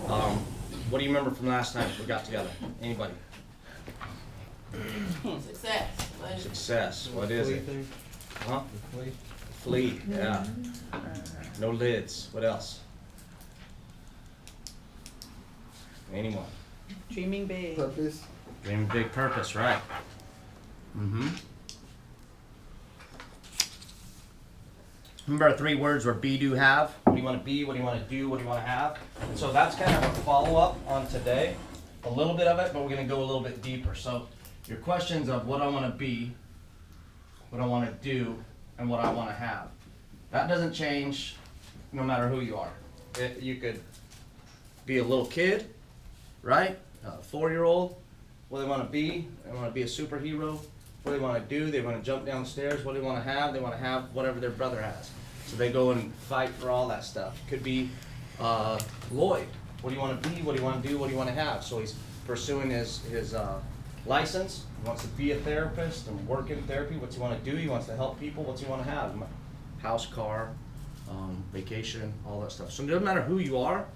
What do you remember from last time we got together? Anybody? Success. Success. What is it? Huh? Flee. Yeah. No lids. What else? Anyone? Dreaming big. Purpose. Dream big purpose, right? Remember our 3 words were be, do, have. What do you want to be? What do you want to do? What do you want to have? And so that's kind of a follow-up on today. A little bit of it, but we're going to go a little bit deeper. So your questions of what I want to be, what I want to do, and what I want to have. That doesn't change no matter who you are. You could be a little kid, right? A 4-year-old. What do they want to be? They want to be a superhero. What do they want to do? They want to jump downstairs. What do they want to have? They want to have whatever their brother has. So they go and fight for all that stuff. Could be Lloyd. What do you want to be? What do you want to do? What do you want to have? So he's pursuing his license. He wants to be a therapist and work in therapy. What's he want to do? He wants to help people. What's he want to have? House, car, vacation, all that stuff. So it doesn't matter who you are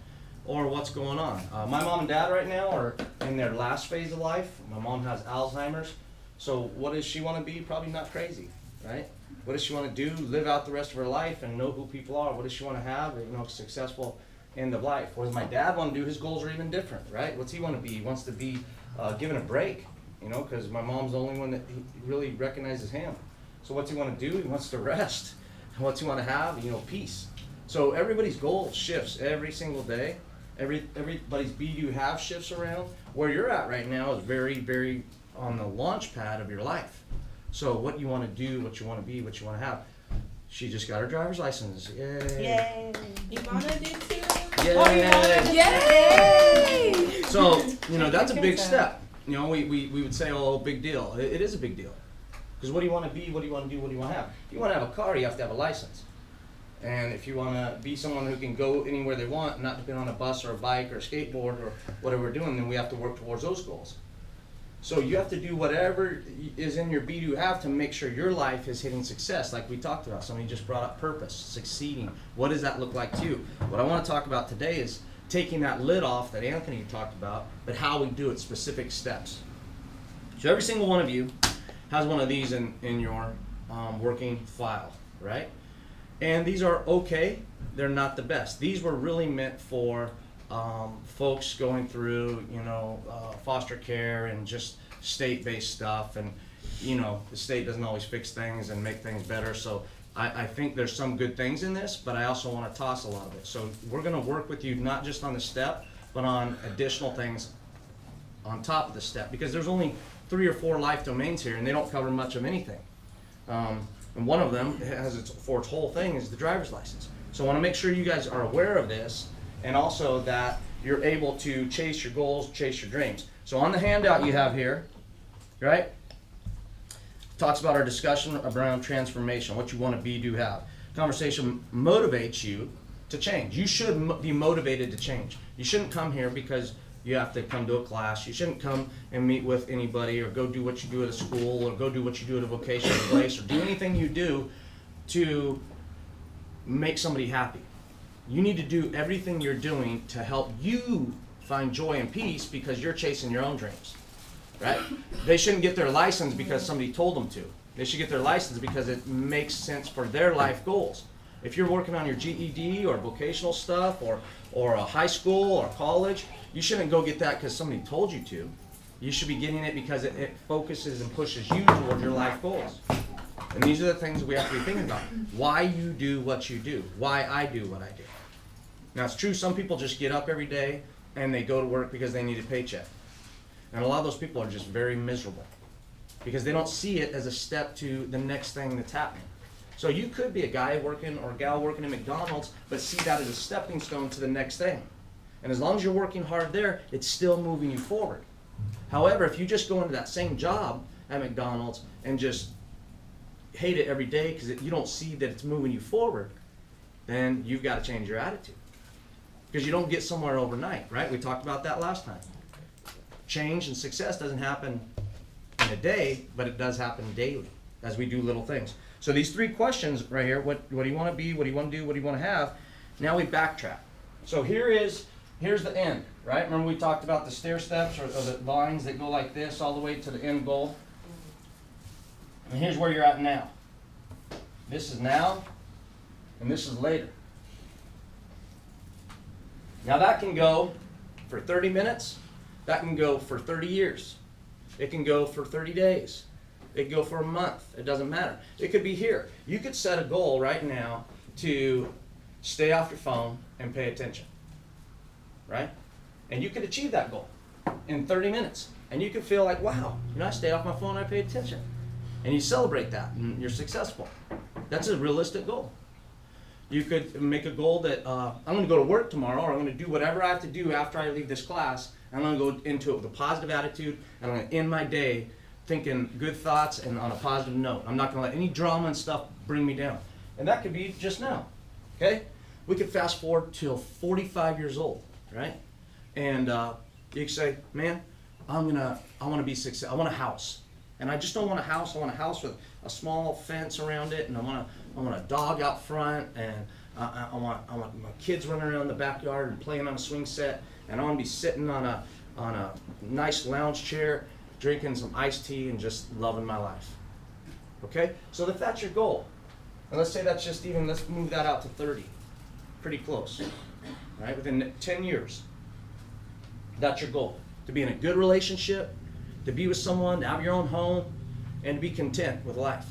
or what's going on. My mom and dad right now are in their last phase of life. My mom has Alzheimer's. So what does she want to be? Probably not crazy, right? What does she want to do? Live out the rest of her life and know who people are. What does she want to have? Successful end of life. What does my dad want to do? His goals are even different, right? What's he want to be? He wants to be given a break, because my mom's the only one that really recognizes him. So what's he want to do? He wants to rest. What's he want to have? Peace. So everybody's goal shifts every single day. Everybody's be, do, have shifts around. Where you're at right now is very, very on the launch pad of your life. So what you want to do, what you want to be, what you want to have. She just got her driver's license. Yay. Yay. Ivana did too. Yay. Yay. So, that's a big step. We would say, oh, big deal. It is a big deal. Because what do you want to be? What do you want to do? What do you want to have? If you want to have a car, you have to have a license. And if you want to be someone who can go anywhere they want, and not depend on a bus or a bike or a skateboard or whatever we're doing, then we have to work towards those goals. So you have to do whatever is in your be, do, have to make sure your life is hitting success, like we talked about. Somebody just brought up purpose, succeeding. What does that look like to you? What I want to talk about today is taking that lid off that Anthony talked about, but how we do it, specific steps. So every single one of you has one of these in your working file, right? And these are okay. They're not the best. These were really meant for folks going through, foster care and just state-based stuff. And, the state doesn't always fix things and make things better. So I think there's some good things in this, but I also want to toss a lot of it. So we're going to work with you not just on the step, but on additional things on top of the step. Because there's only 3 or 4 life domains here, and they don't cover much of anything. And one of them has its whole thing is the driver's license. So I want to make sure you guys are aware of this, and also that you're able to chase your goals, chase your dreams. So on the handout you have here, right, talks about our discussion around transformation, what you want to be, do, have. Conversation motivates you to change. You should be motivated to change. You shouldn't come here because you have to come to a class. You shouldn't come and meet with anybody or go do what you do at a school or go do what you do at a vocational place or do anything you do to make somebody happy. You need to do everything you're doing to help you find joy and peace because you're chasing your own dreams, right? They shouldn't get their license because somebody told them to. They should get their license because it makes sense for their life goals. If you're working on your GED or vocational stuff or a high school or college, you shouldn't go get that because somebody told you to. You should be getting it because it focuses and pushes you toward your life goals. And these are the things that we have to be thinking about. Why you do what you do. Why I do what I do. Now it's true, some people just get up every day and they go to work because they need a paycheck. And a lot of those people are just very miserable because they don't see it as a step to the next thing that's happening. So you could be a guy working or a gal working at McDonald's, but see that as a stepping stone to the next thing. And as long as you're working hard there, it's still moving you forward. However, if you just go into that same job at McDonald's and just hate it every day because you don't see that it's moving you forward, then you've got to change your attitude. Because you don't get somewhere overnight, right? We talked about that last time. Change and success doesn't happen in a day, but it does happen daily as we do little things. So these 3 questions right here, what do you want to be, what do you want to do, what do you want to have? Now we backtrack. So here is here's the end, right? Remember we talked about the stair steps or the lines that go like this all the way to the end goal? And here's where you're at now. This is now, and this is later. Now that can go for 30 minutes. That can go for 30 years. It can go for 30 days. It can go for a month. It doesn't matter. It could be here. You could set a goal right now to stay off your phone and pay attention, right? And you could achieve that goal in 30 minutes. And you could feel like, wow, I stayed off my phone, I paid attention. And you celebrate that, and you're successful. That's a realistic goal. You could make a goal that I'm going to go to work tomorrow, or I'm going to do whatever I have to do after I leave this class. I'm going to go into it with a positive attitude, and I'm going to end my day thinking good thoughts and on a positive note. I'm not going to let any drama and stuff bring me down. And that could be just now, okay? We could fast forward till 45 years old, right? And you could say, man, I want to be successful. I want a house. And I just don't want a house. I want a house with a small fence around it, and I want a dog out front, and I want my kids running around the backyard and playing on a swing set, and I want to be sitting on a nice lounge chair, drinking some iced tea and just loving my life. Okay? So if that's your goal, and let's say that's just even, let's move that out to 30. Pretty close. Right? Within 10 years, that's your goal. To be in a good relationship, to be with someone, to have your own home, and to be content with life.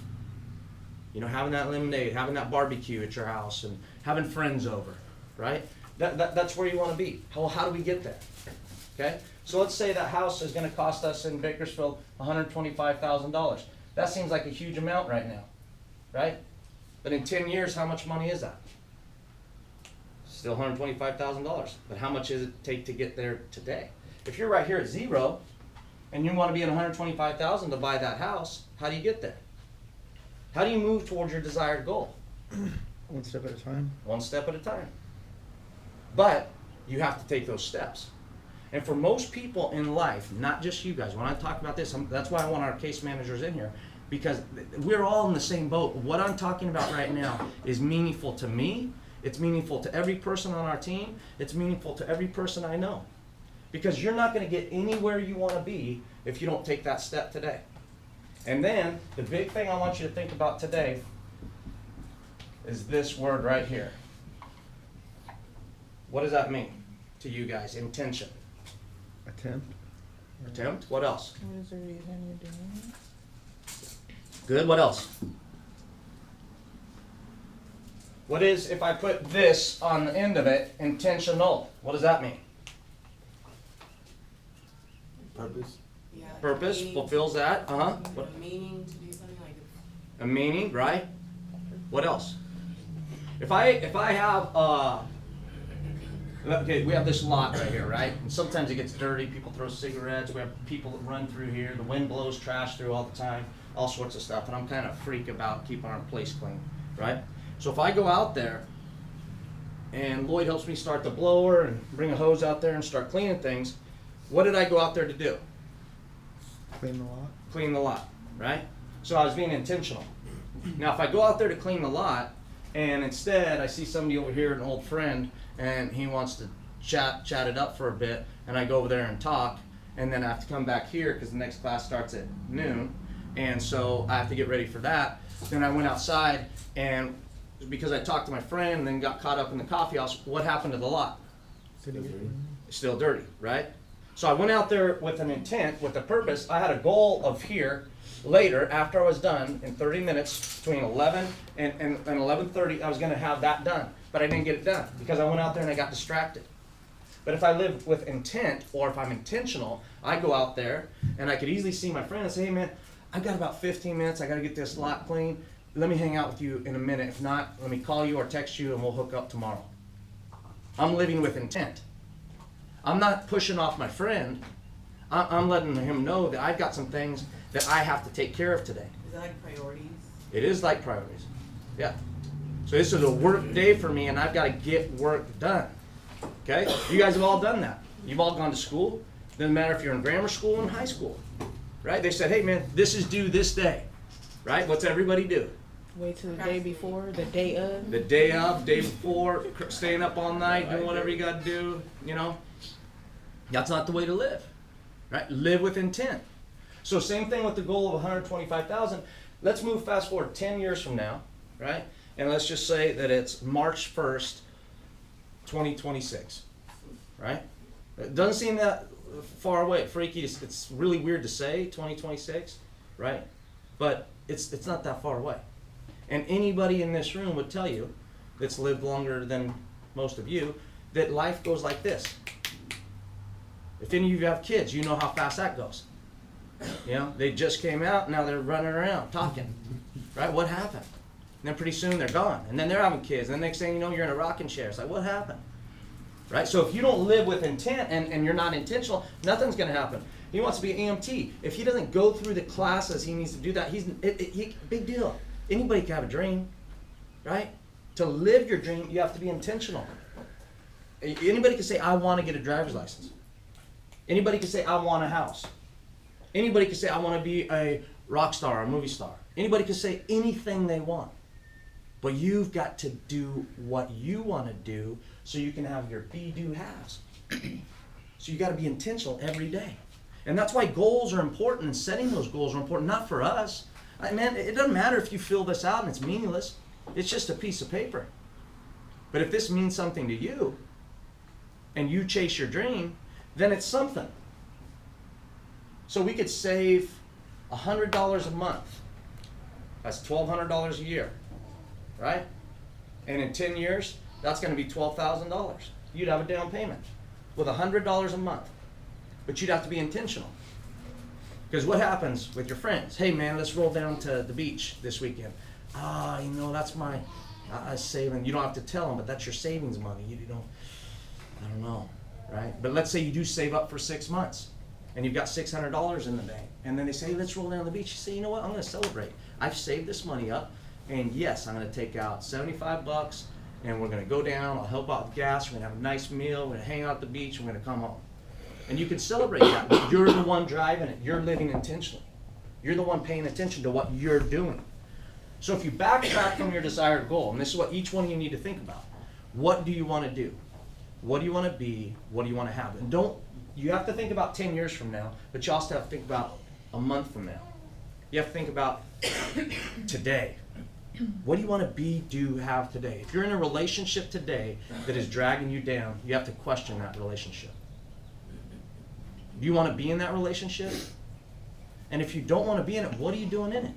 Having that lemonade, having that barbecue at your house, and having friends over, right? That's where you want to be. Well, how do we get there? Okay? So let's say that house is going to cost us in Bakersfield $125,000. That seems like a huge amount right now, right? But in 10 years, how much money is that? Still $125,000. But how much does it take to get there today? If you're right here at zero, and you want to be at $125,000 to buy that house, how do you get there? How do you move towards your desired goal? One step at a time. One step at a time. But you have to take those steps. And for most people in life, not just you guys, when I talk about this, that's why I want our case managers in here, because we're all in the same boat. What I'm talking about right now is meaningful to me. It's meaningful to every person on our team. It's meaningful to every person I know. Because you're not going to get anywhere you want to be if you don't take that step today. And then, the big thing I want you to think about today is this word right here. What does that mean to you guys? Intention. Attempt. Attempt? What else? What is the reason you're doing it? Good. What else? What is, if I put this on the end of it, intentional? What does that mean? Purpose. Yeah, like Purpose meaning- fulfills that. What? A meaning to do something like A meaning, right? What else? If I have okay, we have this lot right here, right? And sometimes it gets dirty. People throw cigarettes. We have people that run through here. The wind blows trash through all the time. All sorts of stuff. And I'm kind of a freak about keeping our place clean, right? So if I go out there and Lloyd helps me start the blower and bring a hose out there and start cleaning things, what did I go out there to do? Clean the lot. Clean the lot, right? So I was being intentional. Now if I go out there to clean the lot and instead I see somebody over here, an old friend, and he wants to chat it up for a bit, and I go over there and talk, and then I have to come back here because the next class starts at noon, and so I have to get ready for that. Then I went outside, and because I talked to my friend and then got caught up in the coffee house, what happened to the lot? Still dirty, right? So I went out there with an intent, with a purpose. I had a goal of here later, after I was done, in 30 minutes, between 11 and 11:30, I was going to have that done. But I didn't get it done because I went out there and I got distracted. But if I live with intent, or if I'm intentional, I go out there and I could easily see my friend and say, hey man, I've got about 15 minutes, I got to get this lot clean. Let me hang out with you in a minute. If not, let me call you or text you and we'll hook up tomorrow. I'm living with intent. I'm not pushing off my friend. I'm letting him know that I've got some things that I have to take care of today. Is that like priorities? It is like priorities. Yeah. So this is a work day for me and I've got to get work done. Okay? You guys have all done that. You've all gone to school. Doesn't matter if you're in grammar school or in high school. Right? They said, hey man, this is due this day. Right? What's everybody do? Wait till the day before, the day of. The day of, day before, staying up all night, doing whatever you got to do, you know. That's not the way to live, right? Live with intent. So same thing with the goal of 125,000. Let's move fast forward 10 years from now, right? And let's just say that it's March 1st, 2026, right? It doesn't seem that far away, freaky. It's really weird to say 2026, right? But it's not that far away. And anybody in this room would tell you that's lived longer than most of you that life goes like this. If any of you have kids, you know how fast that goes. You know, they just came out, now they're running around talking, right? What happened? And then pretty soon they're gone, and then they're having kids, and the next thing you know, you're in a rocking chair. It's like, what happened? Right? So if you don't live with intent and you're not intentional, nothing's going to happen. He wants to be an EMT. If he doesn't go through the classes he needs to do that, big deal. Anybody can have a dream, right? To live your dream, you have to be intentional. Anybody can say, I want to get a driver's license. Anybody can say, I want a house. Anybody can say, I want to be a rock star, a movie star. Anybody can say anything they want. But you've got to do what you want to do so you can have your be, do, haves. So you got to be intentional every day. And that's why goals are important, and setting those goals are important, not for us. Man, it doesn't matter if you fill this out and it's meaningless. It's just a piece of paper. But if this means something to you, and you chase your dream, then it's something. So we could save $100 a month. That's $1,200 a year, right? And in 10 years, that's going to be $12,000. You'd have a down payment with $100 a month. But you'd have to be intentional. Because what happens with your friends? Hey man, let's roll down to the beach this weekend. You know, that's my saving. You don't have to tell them, but that's your savings money. You don't, I don't know, right? But let's say you do save up for 6 months, and you've got $600 in the bank, and then they say, hey, let's roll down to the beach. You say, you know what, I'm going to celebrate. I've saved this money up, and yes, I'm going to take out $75, and we're going to go down. I'll help out with gas. We're going to have a nice meal. We're going to hang out at the beach. We're going to come home. And you can celebrate that, but you're the one driving it. You're living intentionally. You're the one paying attention to what you're doing. So if you backtrack from your desired goal, and this is what each one of you need to think about, what do you want to do? What do you want to be? What do you want to have? And you have to think about 10 years from now, but you also have to think about a month from now. You have to think about today. What do you want to be, do, have today? If you're in a relationship today that is dragging you down, you have to question that relationship. Do you want to be in that relationship? And if you don't want to be in it, what are you doing in it?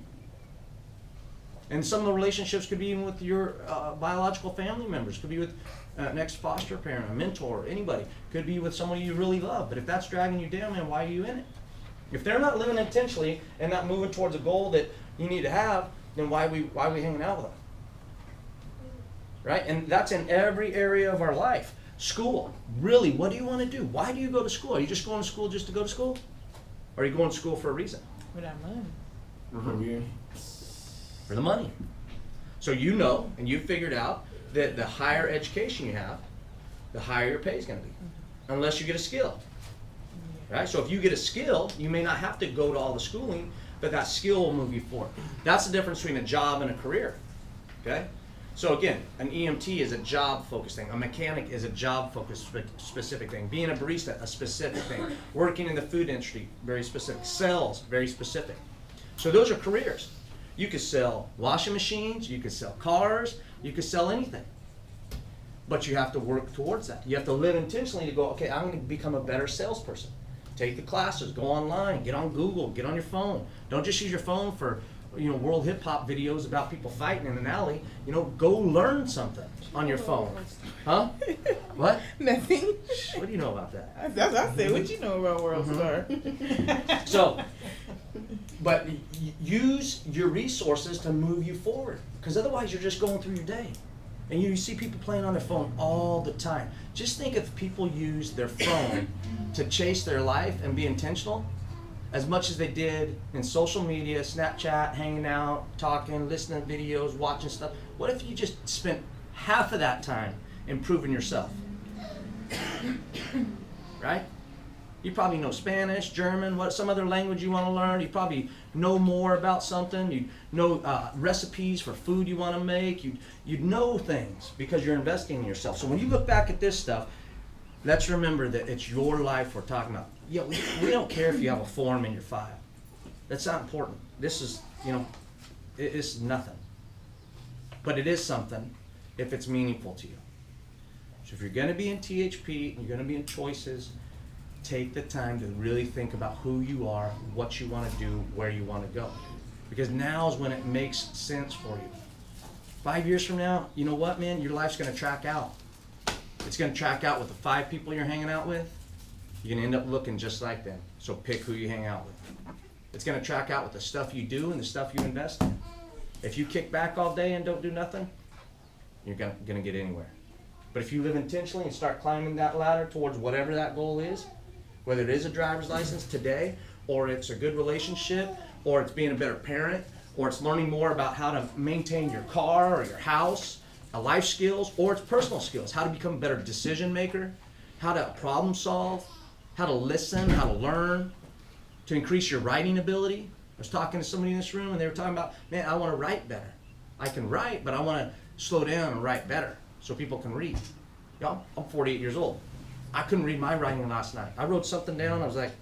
And some of the relationships could be even with your biological family members, could be with an ex-foster parent, a mentor, anybody. Could be with someone you really love. But if that's dragging you down, man, why are you in it? If they're not living intentionally and not moving towards a goal that you need to have, then why are we hanging out with them? Right? And that's in every area of our life. School. Really, what do you want to do? Why do you go to school? Are you just going to school just to go to school? Or are you going to school for a reason? For that money. Mm-hmm. For the money. So you know, and you've figured out that the higher education you have, the higher your pay is going to be. Unless you get a skill. Right? So if you get a skill, you may not have to go to all the schooling, but that skill will move you forward. That's the difference between a job and a career. Okay? So again, an EMT is a job-focused thing. A mechanic is a job-focused specific thing. Being a barista, a specific thing. Working in the food industry, very specific. Sales, very specific. So those are careers. You could sell washing machines, you could sell cars, you could sell anything. But you have to work towards that. You have to live intentionally to go, okay, I'm going to become a better salesperson. Take the classes, go online, get on Google, get on your phone. Don't just use your phone for world hip hop videos about people fighting in an alley. Go learn something on your phone. Huh? What? Nothing. What do you know about that? That's what I said. What you know about World Star? So, but use your resources to move you forward, because otherwise you're just going through your day. And you see people playing on their phone all the time. Just think if people use their phone to chase their life and be intentional, as much as they did in social media, Snapchat, hanging out, talking, listening to videos, watching stuff. What if you just spent half of that time improving yourself? Right? You probably know Spanish, German, what some other language you want to learn. You probably know more about something. You know recipes for food you want to make. You know things because you're investing in yourself. So when you look back at this stuff, let's remember that it's your life we're talking about. Yeah, we don't care if you have a form in your file. That's not important. This is, it's nothing. But it is something if it's meaningful to you. So if you're going to be in THP, and you're going to be in choices, take the time to really think about who you are, what you want to do, where you want to go. Because now is when it makes sense for you. 5 years from now, you know what, man? Your life's going to track out. It's going to track out with the 5 people you're hanging out with. You're going to end up looking just like them. So pick who you hang out with. It's going to track out with the stuff you do and the stuff you invest in. If you kick back all day and don't do nothing, you're going to get anywhere. But if you live intentionally and start climbing that ladder towards whatever that goal is, whether it is a driver's license today, or it's a good relationship, or it's being a better parent, or it's learning more about how to maintain your car or your house, life skills, or it's personal skills, how to become a better decision maker, how to problem solve, how to listen, how to learn, to increase your writing ability. I was talking to somebody in this room and they were talking about, man, I want to write better. I can write, but I want to slow down and write better so people can read. Y'all, I'm 48 years old. I couldn't read my writing last night. I wrote something down. I was like,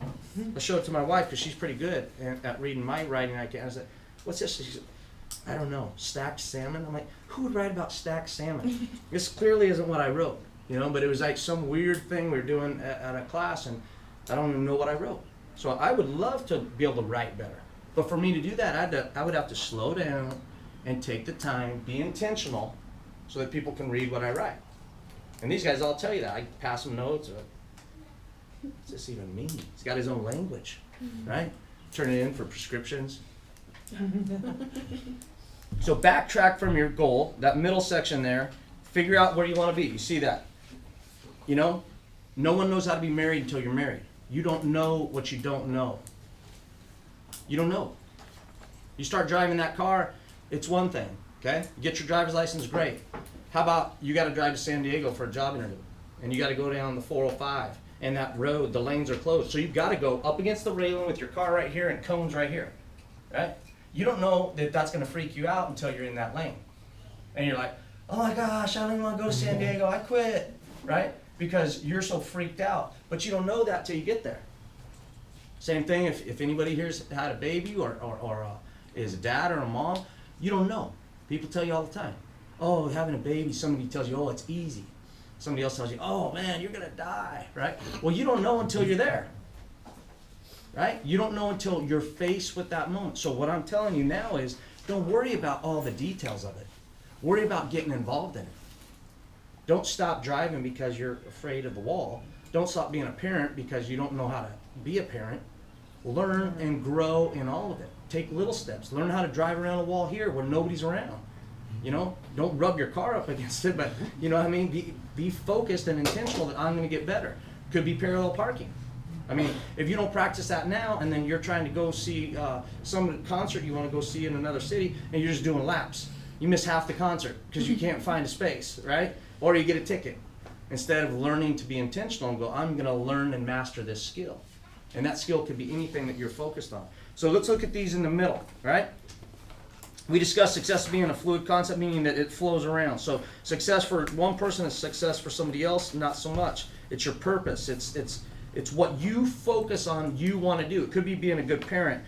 I showed it to my wife because she's pretty good at reading my writing. I said, what's this? She said, I don't know, stacked salmon? I'm like, who would write about stacked salmon? This clearly isn't what I wrote, but it was like some weird thing we were doing at a class and I don't even know what I wrote. So I would love to be able to write better. But for me to do that, I would have to slow down and take the time, be intentional so that people can read what I write. And these guys all tell you that. I pass them notes. What's this even mean? He's got his own language, right? Turn it in for prescriptions. So backtrack from your goal, that middle section there. Figure out where you want to be. You see that? No one knows how to be married until you're married. You don't know what you don't know. You don't know. You start driving that car, it's one thing, okay? You get your driver's license, great. How about you got to drive to San Diego for a job interview, and you got to go down the 405, and that road, the lanes are closed. So you've got to go up against the railing with your car right here and cones right here, right? You don't know that that's going to freak you out until you're in that lane. And you're like, oh my gosh, I don't even want to go to San Diego, I quit, right? Because you're so freaked out. But you don't know that till you get there. Same thing if anybody here's had a baby or is a dad or a mom, you don't know. People tell you all the time, oh, having a baby, somebody tells you, oh, it's easy. Somebody else tells you, oh man, you're gonna die, right? Well, you don't know until you're there, right? You don't know until you're faced with that moment. So what I'm telling you now is, don't worry about all the details of it. Worry about getting involved in it. Don't stop driving because you're afraid of the wall. Don't stop being a parent because you don't know how to be a parent. Learn and grow in all of it. Take little steps. Learn how to drive around a wall here where nobody's around. Don't rub your car up against it, but you know what I mean? Be focused and intentional that I'm going to get better. Could be parallel parking. I mean, if you don't practice that now and then you're trying to go see some concert you want to go see in another city and you're just doing laps, you miss half the concert because you can't find a space, right? Or you get a ticket. Instead of learning to be intentional and go, I'm going to learn and master this skill. And that skill could be anything that you're focused on. So let's look at these in the middle, right? We discussed success being a fluid concept, meaning that it flows around. So success for one person is success for somebody else, not so much. It's your purpose. It's what you focus on, you want to do. It could be being a good parent,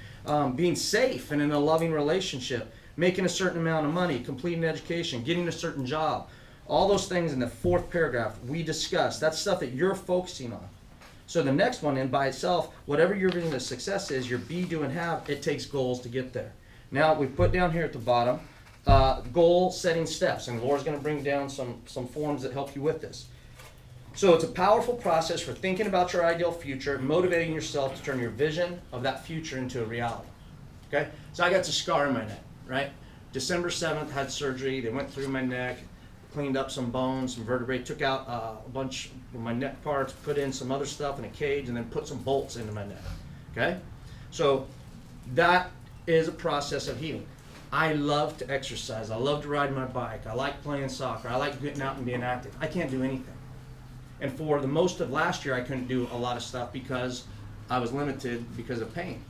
being safe and in a loving relationship, making a certain amount of money, completing education, getting a certain job. All those things in the 4th paragraph we discussed. That's stuff that you're focusing on. So the next one in by itself, whatever your vision of success is, your be, do, and have, it takes goals to get there. Now we put down here at the bottom, goal setting steps, and Laura's going to bring down some forms that help you with this. So it's a powerful process for thinking about your ideal future, motivating yourself to turn your vision of that future into a reality. Okay? So I got a scar in my neck, right? December 7th, had surgery. They went through my neck, cleaned up some bones, some vertebrae, took out a bunch of my neck parts, put in some other stuff in a cage, and then put some bolts into my neck. Okay? So that is a process of healing. I love to exercise. I love to ride my bike. I like playing soccer. I like getting out and being active. I can't do anything. And for the most of last year, I couldn't do a lot of stuff because I was limited because of pain.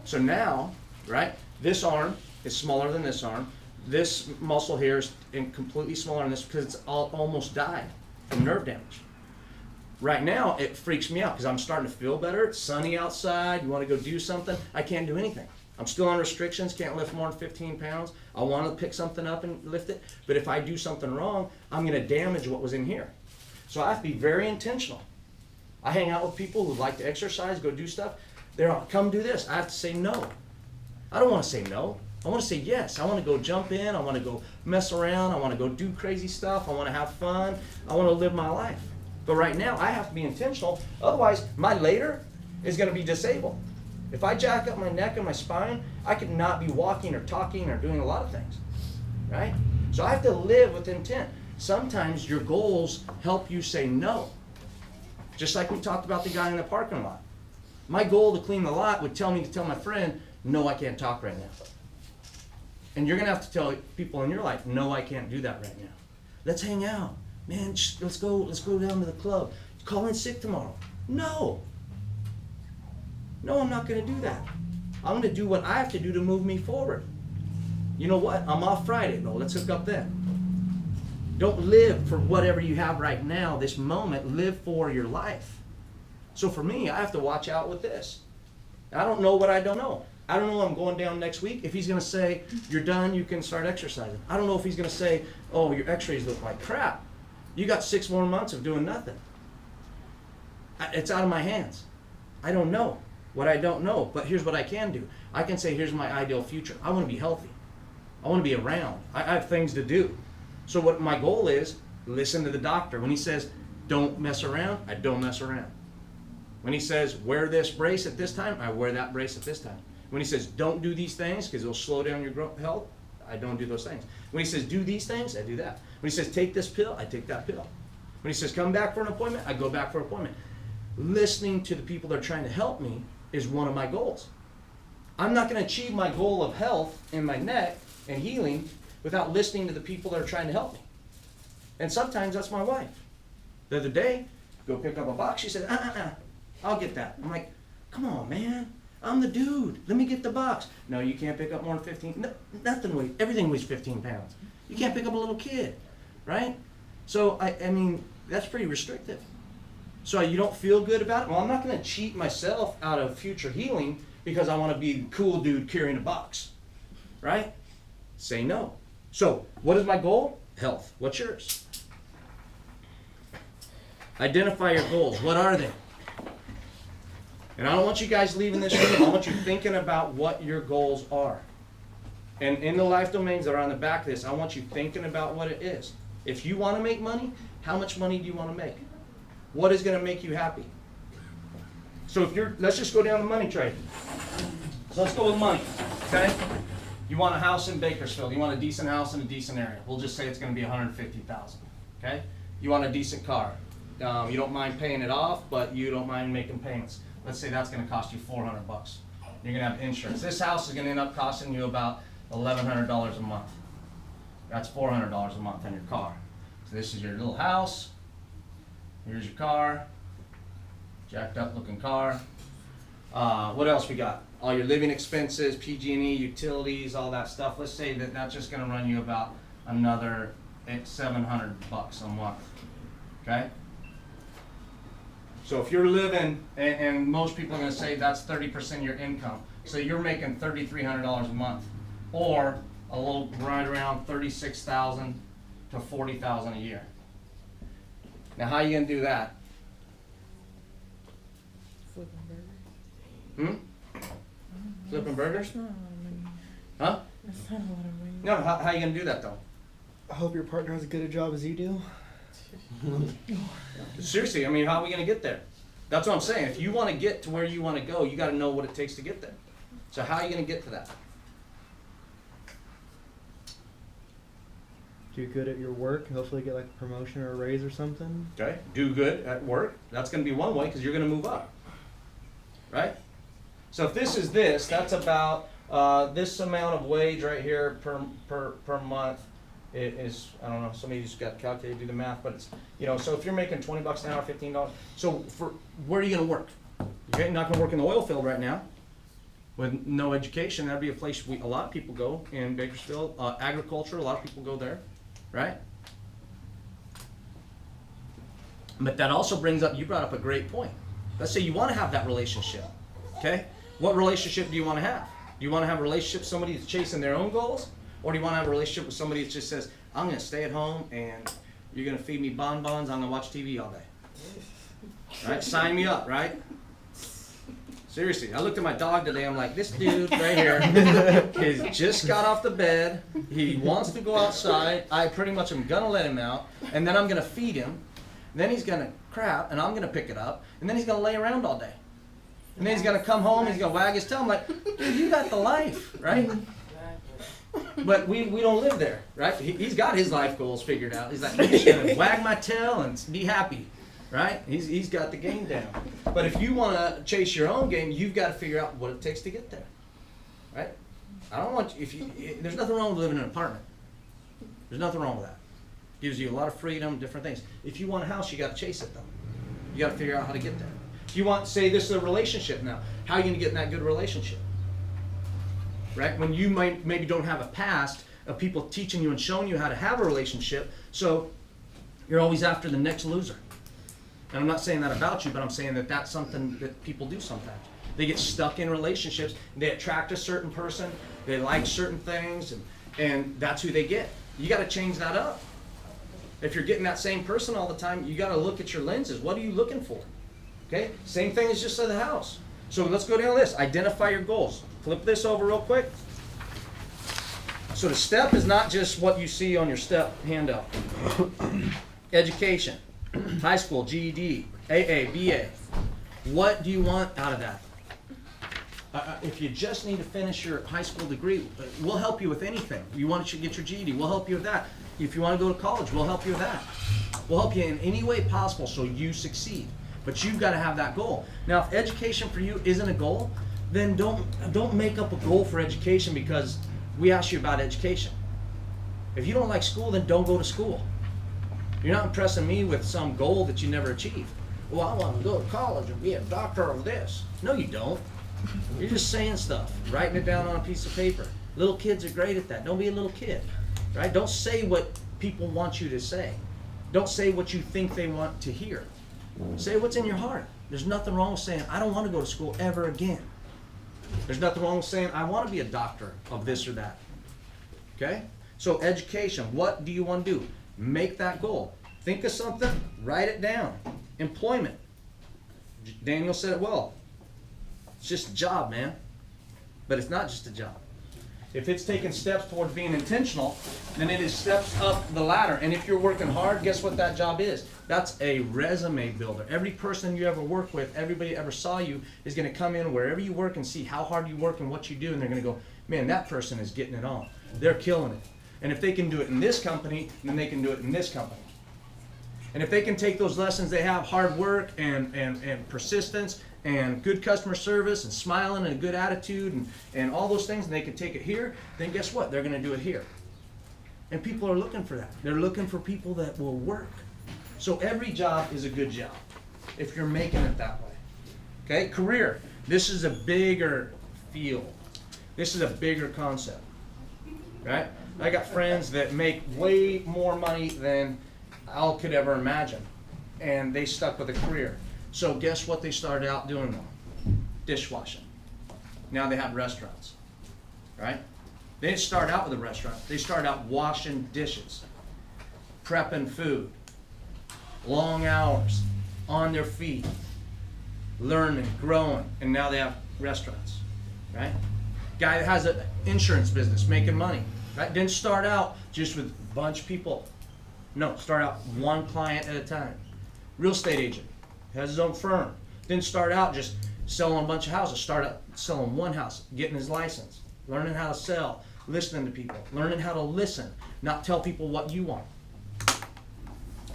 So now, right, this arm is smaller than this arm. This muscle here is completely smaller than this because it's almost died from nerve damage. Right now, it freaks me out because I'm starting to feel better. It's sunny outside. You want to go do something. I can't do anything. I'm still on restrictions. Can't lift more than 15 pounds. I want to pick something up and lift it. But if I do something wrong, I'm going to damage what was in here. So I have to be very intentional. I hang out with people who like to exercise, go do stuff. They're all, come do this. I have to say no. I don't want to say no. I want to say yes. I want to go jump in. I want to go mess around. I want to go do crazy stuff. I want to have fun. I want to live my life. But right now, I have to be intentional. Otherwise, my later is going to be disabled. If I jack up my neck and my spine, I could not be walking or talking or doing a lot of things, right? So I have to live with intent. Sometimes your goals help you say no. Just like we talked about the guy in the parking lot. My goal to clean the lot would tell me to tell my friend, no, I can't talk right now. And you're going to have to tell people in your life, no, I can't do that right now. Let's hang out. Man, let's go down to the club. Call in sick tomorrow. No. No, I'm not going to do that. I'm going to do what I have to do to move me forward. You know what? I'm off Friday, though. Let's hook up then. Don't live for whatever you have right now, this moment. Live for your life. So for me, I have to watch out with this. I don't know what I don't know. I don't know I'm going down next week. If he's going to say, you're done, you can start exercising. I don't know if he's going to say, oh, your x-rays look like crap. You got 6 more months of doing nothing. It's out of my hands. I don't know what I don't know, but here's what I can do. I can say, here's my ideal future. I want to be healthy. I want to be around. I have things to do. So what my goal is, listen to the doctor. When he says, don't mess around, I don't mess around. When he says, wear this brace at this time, I wear that brace at this time. When he says, don't do these things because it'll slow down your health, I don't do those things. When he says, do these things, I do that. When he says, take this pill, I take that pill. When he says, come back for an appointment, I go back for an appointment. Listening to the people that are trying to help me is one of my goals. I'm not going to achieve my goal of health in my neck and healing without listening to the people that are trying to help me. And sometimes that's my wife. The other day, go pick up a box, she said, I'll get that. I'm like, come on, man. I'm the dude. Let me get the box. No, you can't pick up more than 15. No, nothing weighs. Everything weighs 15 pounds. You can't pick up a little kid, right? So, I mean, that's pretty restrictive. So you don't feel good about it? Well, I'm not going to cheat myself out of future healing because I want to be the cool dude carrying a box, right? Say no. So, what is my goal? Health. What's yours? Identify your goals. What are they? And I don't want you guys leaving this room. I want you thinking about what your goals are. And in the life domains that are on the back of this, I want you thinking about what it is. If you want to make money, how much money do you want to make? What is going to make you happy? So if you're, let's just go down the money trade. So let's go with money, okay? You want a house in Bakersfield. You want a decent house in a decent area. We'll just say it's going to be $150,000, okay? You want a decent car. You don't mind paying it off, but you don't mind making payments. Let's say that's going to cost you $400 bucks. You're going to have insurance. This house is going to end up costing you about $1,100 a month. That's $400 a month on your car. So this is your little house. Here's your car. Jacked up looking car. What else we got? All your living expenses, PG&E, utilities, all that stuff. Let's say that that's just going to run you about another $700 bucks a month. Okay? So if you're living, and most people are going to say that's 30% of your income. So you're making $3,300 a month, or a little right around $36,000 to $40,000 a year. Now, how are you going to do that? Flipping burgers. Flipping burgers? That's not a lot of money. Huh? That's not a lot of money. No, how are you going to do that though? I hope your partner has as good a job as you do. Seriously, I mean, how are we going to get there? That's what I'm saying. If you want to get to where you want to go, you got to know what it takes to get there. So how are you going to get to that? Do good at your work, hopefully get like a promotion or a raise or something. Okay, do good at work. That's going to be one way because you're going to move up, right? So if this is this, that's about this amount of wage right here per month. is, I don't know, somebody just got calculated, do the math, but it's, you know, so if you're making $20 an hour, $15, so where are you gonna work? You're not gonna work in the oil field right now with no education. That'd be a place a lot of people go in Bakersfield. Agriculture, a lot of people go there, right? But that also brings up, you brought up a great point. Let's say you wanna have that relationship, okay? What relationship do you wanna have? Do you wanna have a relationship with somebody that's chasing their own goals? Or do you want to have a relationship with somebody that just says, I'm going to stay at home and you're going to feed me bonbons, I'm going to watch TV all day? Right? Sign me up, right? Seriously, I looked at my dog today, I'm like, this dude right here has just got off the bed, he wants to go outside, I pretty much am going to let him out, and then I'm going to feed him, then he's going to crap, and I'm going to pick it up, and then he's going to lay around all day. And then he's going to come home, he's going to wag his tail, I'm like, dude, you got the life, right? But we don't live there, right? He's got his life goals figured out. He's like, I'm just gonna wag my tail and be happy, right? He's got the game down. But if you want to chase your own game, you've got to figure out what it takes to get there, right? I don't want there's nothing wrong with living in an apartment. There's nothing wrong with that. Gives you a lot of freedom, different things. If you want a house, you got to chase it though. You got to figure out how to get there. If you want, say this is a relationship now, how are you gonna get in that good relationship? Right? When you maybe don't have a past of people teaching you and showing you how to have a relationship, so you're always after the next loser. And I'm not saying that about you, but I'm saying that that's something that people do sometimes. They get stuck in relationships, they attract a certain person, they like certain things, and that's who they get. You got to change that up. If you're getting that same person all the time, you got to look at your lenses. What are you looking for? Okay? Same thing as just at the house. So let's go down this. Identify your goals. Flip this over real quick. So the STEP is not just what you see on your STEP handout. Education, high school, GED, AA, BA. What do you want out of that? If you just need to finish your high school degree, we'll help you with anything. You want to get your GED, we'll help you with that. If you want to go to college, we'll help you with that. We'll help you in any way possible so you succeed. But you've got to have that goal. Now, if education for you isn't a goal, then don't make up a goal for education because we asked you about education. If you don't like school, then don't go to school. You're not impressing me with some goal that you never achieved. Well, I want to go to college and be a doctor of this. No, you don't. You're just saying stuff, writing it down on a piece of paper. Little kids are great at that. Don't be a little kid, right? Don't say what people want you to say. Don't say what you think they want to hear. Say what's in your heart. There's nothing wrong with saying, I don't want to go to school ever again. There's nothing wrong with saying, I want to be a doctor of this or that. Okay? So education, what do you want to do? Make that goal. Think of something, write it down. Employment. Daniel said it well. It's just a job, man. But it's not just a job. If it's taking steps towards being intentional, then it is steps up the ladder. And if you're working hard, guess what that job is? That's a resume builder. Every person you ever work with, everybody ever saw you, is going to come in wherever you work and see how hard you work and what you do, and they're going to go, man, that person is getting it on. They're killing it. And if they can do it in this company, then they can do it in this company. And if they can take those lessons they have, hard work and persistence and good customer service and smiling and a good attitude and all those things, and they can take it here, then guess what? They're going to do it here. And people are looking for that. They're looking for people that will work. So every job is a good job if you're making it that way. Okay, career. This is a bigger field. This is a bigger concept, right? I got friends that make way more money than I could ever imagine, and they stuck with a career. So guess what they started out doing though? Dishwashing. Now they have restaurants, right? They didn't start out with a restaurant. They started out washing dishes, prepping food, long hours, on their feet, learning, growing, and now they have restaurants, right? Guy that has an insurance business, making money, right? Didn't start out just with a bunch of people. No, start out one client at a time. Real estate agent, has his own firm. Didn't start out just selling a bunch of houses. Start out selling one house, getting his license, learning how to sell, listening to people, learning how to listen, not tell people what you want,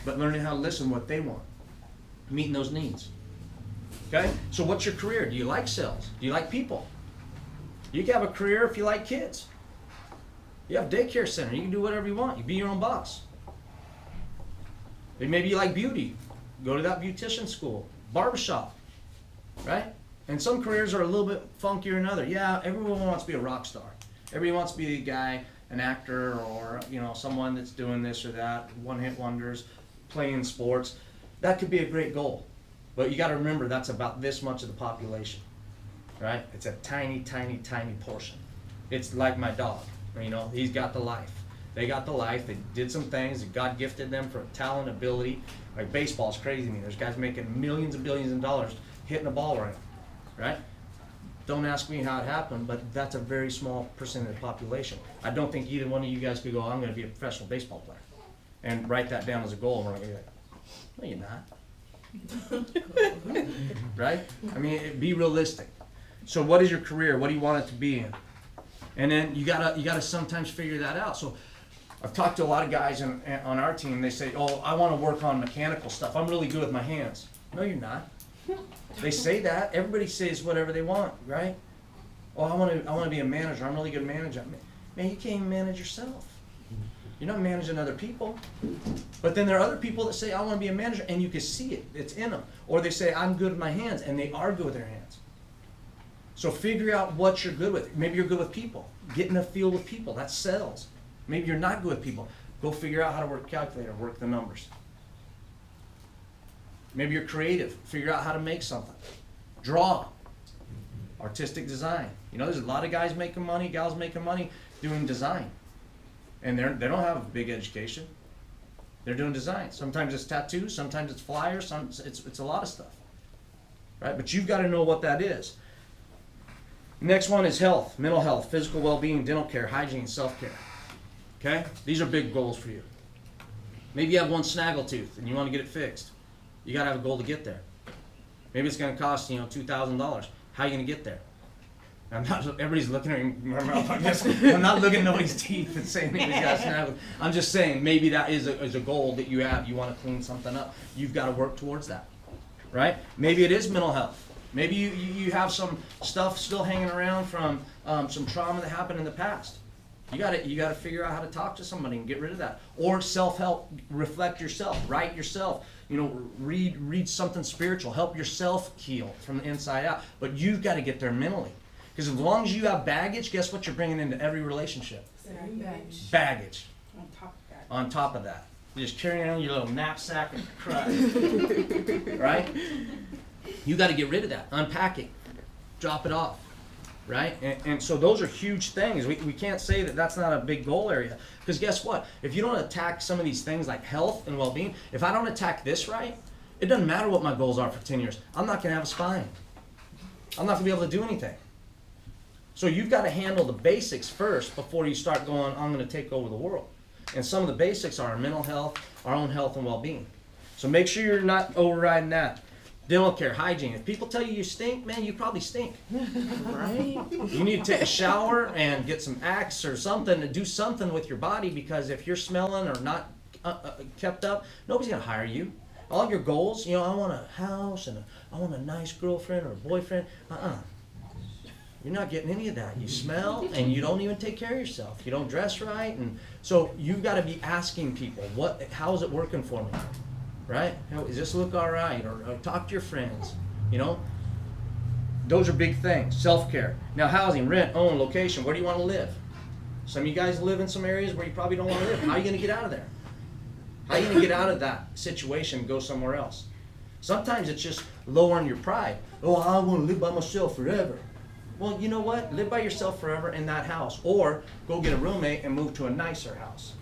but learning how to listen what they want, meeting those needs. Okay? So what's your career? Do you like sales? Do you like people? You can have a career if you like kids. You have daycare center. You can do whatever you want. You be your own boss. Maybe you like beauty. Go to that beautician school. Barbershop. Right? And some careers are a little bit funkier than others. Yeah, everyone wants to be a rock star. Everyone wants to be a guy, an actor, or someone that's doing this or that, one-hit wonders, playing sports. That could be a great goal. But you got to remember that's about this much of the population. Right? It's a tiny, tiny, tiny portion. It's like my dog. He's got the life. They got the life. They did some things that God gifted them for talent, ability. Like baseball is crazy to me. There's guys making millions and billions of dollars hitting a ball right? Don't ask me how it happened, but that's a very small percent of the population. I don't think either one of you guys could go, I'm going to be a professional baseball player, and write that down as a goal. And we're going to be like, no, you're not. Right? I mean, be realistic. So what is your career? What do you want it to be in? And then you gotta sometimes figure that out. So I've talked to a lot of guys on our team. They say, oh, I want to work on mechanical stuff. I'm really good with my hands. No, you're not. They say that. Everybody says whatever they want, right? Oh, I want to be a manager. I'm really good at managing. Man, you can't even manage yourself. You're not managing other people. But then there are other people that say, I want to be a manager, and you can see it. It's in them. Or they say, I'm good with my hands, and they are good with their hands. So figure out what you're good with. Maybe you're good with people. Get in the field with people. That's sales. Maybe you're not good with people. Go figure out how to work a calculator, work the numbers. Maybe you're creative. Figure out how to make something. Draw. Artistic design. There's a lot of guys making money, gals making money doing design. And they don't have a big education. They're doing design. Sometimes it's tattoos, sometimes it's flyers, it's a lot of stuff. Right? But you've got to know what that is. Next one is health, mental health, physical well-being, dental care, hygiene, self-care. Okay? These are big goals for you. Maybe you have one snaggletooth and you want to get it fixed. You got to have a goal to get there. Maybe it's going to cost, $2,000. How are you going to get there? Everybody's looking at me. I'm not looking at nobody's teeth and saying anybody's got a snaggletooth. I'm just saying maybe that is a goal that you have. You want to clean something up. You've got to work towards that. Right? Maybe it is mental health. Maybe you have some stuff still hanging around from some trauma that happened in the past. You got to figure out how to talk to somebody and get rid of that. Or self-help, reflect yourself, write yourself. Read something spiritual, help yourself heal from the inside out. But you've got to get there mentally, because as long as you have baggage, guess what you're bringing into every relationship? Baggage. On top of that, you're just carrying around your little knapsack and crud. Right? You got to get rid of that. Unpack it. Drop it off. Right? And so those are huge things. We can't say that that's not a big goal area. Because guess what? If you don't attack some of these things like health and well-being, if I don't attack this right, it doesn't matter what my goals are for 10 years. I'm not going to have a spine. I'm not going to be able to do anything. So you've got to handle the basics first before you start going, I'm going to take over the world. And some of the basics are our mental health, our own health and well-being. So make sure you're not overriding that. Dental care, hygiene. If people tell you stink, man, you probably stink. Right? You need to take a shower and get some Axe or something and do something with your body, because if you're smelling or not kept up, nobody's going to hire you. All your goals, I want a house and I want a nice girlfriend or a boyfriend. You're not getting any of that. You smell and you don't even take care of yourself. You don't dress right. And so you've got to be asking people, how is it working for me? Right? Does this look all right? Or talk to your friends. Those are big things. Self-care. Now, housing, rent, own, location. Where do you want to live? Some of you guys live in some areas where you probably don't want to live. How are you going to get out of there? How are you going to get out of that situation and go somewhere else? Sometimes it's just lowering your pride. Oh, I want to live by myself forever. Well, you know what? Live by yourself forever in that house. Or go get a roommate and move to a nicer house.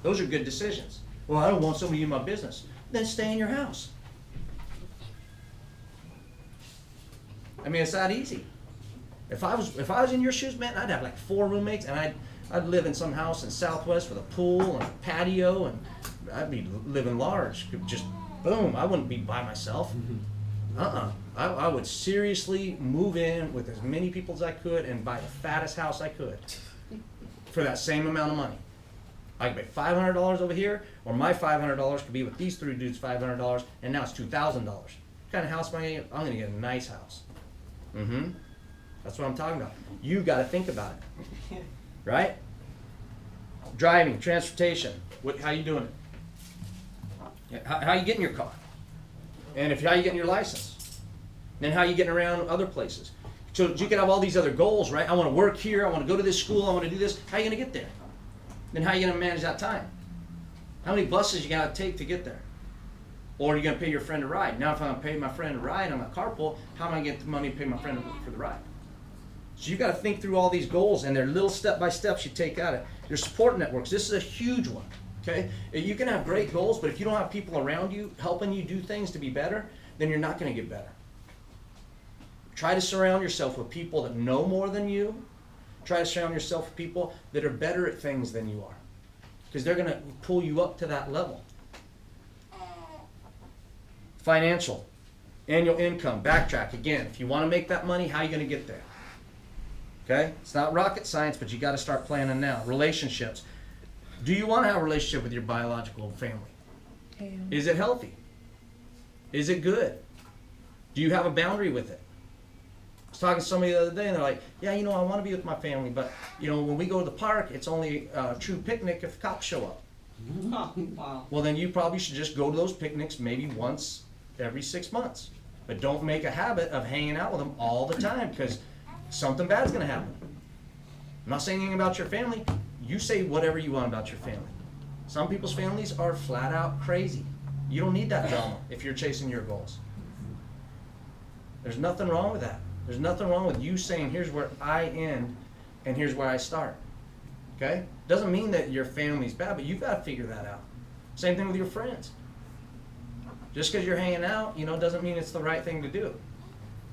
Those are good decisions. Well, I don't want somebody in my business. Then stay in your house. I mean, it's that easy. If I was in your shoes, man, I'd have like 4 roommates, and I'd live in some house in Southwest with a pool and a patio, and I'd be living large. Just boom, I wouldn't be by myself. I would seriously move in with as many people as I could and buy the fattest house I could for that same amount of money. I could pay $500 over here, or my $500 could be with these 3 dudes $500, and now it's $2,000. What kind of house am I going to get? I'm going to get a nice house. That's what I'm talking about. You got to think about it, right? Driving, transportation. How you doing it? Yeah, how you getting your car? And how you getting your license? And how you getting around other places? So you can have all these other goals, right? I want to work here. I want to go to this school. I want to do this. How are you going to get there? Then how are you going to manage that time? How many buses you got to take to get there? Or are you going to pay your friend a ride? Now if I'm going to pay my friend a ride on my carpool, how am I going to get the money to pay my friend for the ride? So you got to think through all these goals, and they're little step-by-steps you take at it. Your support networks. This is a huge one. Okay? You can have great goals, but if you don't have people around you helping you do things to be better, then you're not going to get better. Try to surround yourself with people that know more than you. Try to surround yourself with people that are better at things than you are, because they're going to pull you up to that level. Financial, annual income, backtrack. Again, if you want to make that money, how are you going to get there? Okay? It's not rocket science, but you got to start planning now. Relationships. Do you want to have a relationship with your biological family? Hell. Is it healthy? Is it good? Do you have a boundary with it? I was talking to somebody the other day, and they're like, yeah, I want to be with my family, but, when we go to the park, it's only a true picnic if the cops show up. Wow. Well, then you probably should just go to those picnics maybe once every 6 months. But don't make a habit of hanging out with them all the time, because something bad's going to happen. I'm not saying anything about your family. You say whatever you want about your family. Some people's families are flat out crazy. You don't need that drama if you're chasing your goals. There's nothing wrong with that. There's nothing wrong with you saying, here's where I end and here's where I start. Okay? Doesn't mean that your family's bad, but you've got to figure that out. Same thing with your friends. Just because you're hanging out, doesn't mean it's the right thing to do.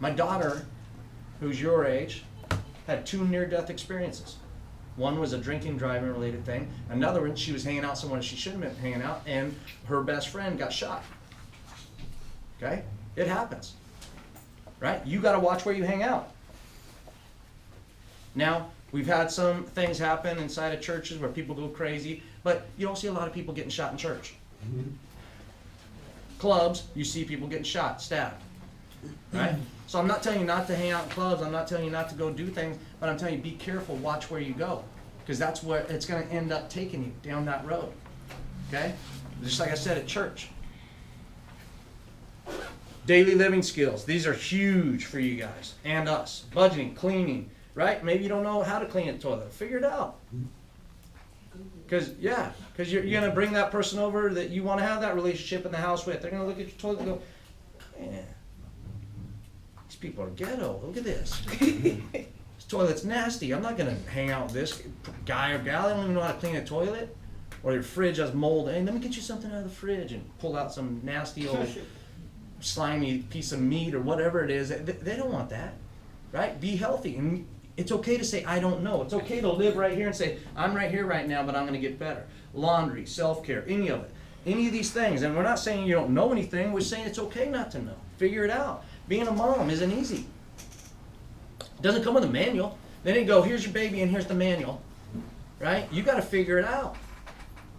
My daughter, who's your age, had 2 near-death experiences. One was a drinking, driving related thing. Another one, she was hanging out somewhere she shouldn't have been hanging out, and her best friend got shot. Okay? It happens. Right? You got to watch where you hang out. Now, we've had some things happen inside of churches where people go crazy, but you don't see a lot of people getting shot in church. Clubs, you see people getting shot, stabbed. Right? So I'm not telling you not to hang out in clubs. I'm not telling you not to go do things, but I'm telling you be careful, watch where you go, because that's where it's going to end up taking you down that road. Okay? Just like I said at church. Daily living skills. These are huge for you guys and us. Budgeting, cleaning, right? Maybe you don't know how to clean a toilet. Figure it out. Because you're going to bring that person over that you want to have that relationship in the house with. They're going to look at your toilet and go, man, these people are ghetto. Look at this. This toilet's nasty. I'm not going to hang out with this guy or gal. I don't even know how to clean a toilet. Or your fridge has mold. Hey, let me get you something out of the fridge, and pull out some nasty old slimy piece of meat or whatever it is. They don't want that, right? Be healthy. And it's okay to say, I don't know. It's okay to live right here and say, I'm right here right now, but I'm going to get better. Laundry, self-care, any of it. Any of these things. And we're not saying you don't know anything. We're saying it's okay not to know. Figure it out. Being a mom isn't easy. It doesn't come with a manual. They didn't go, here's your baby and here's the manual, right? You got to figure it out.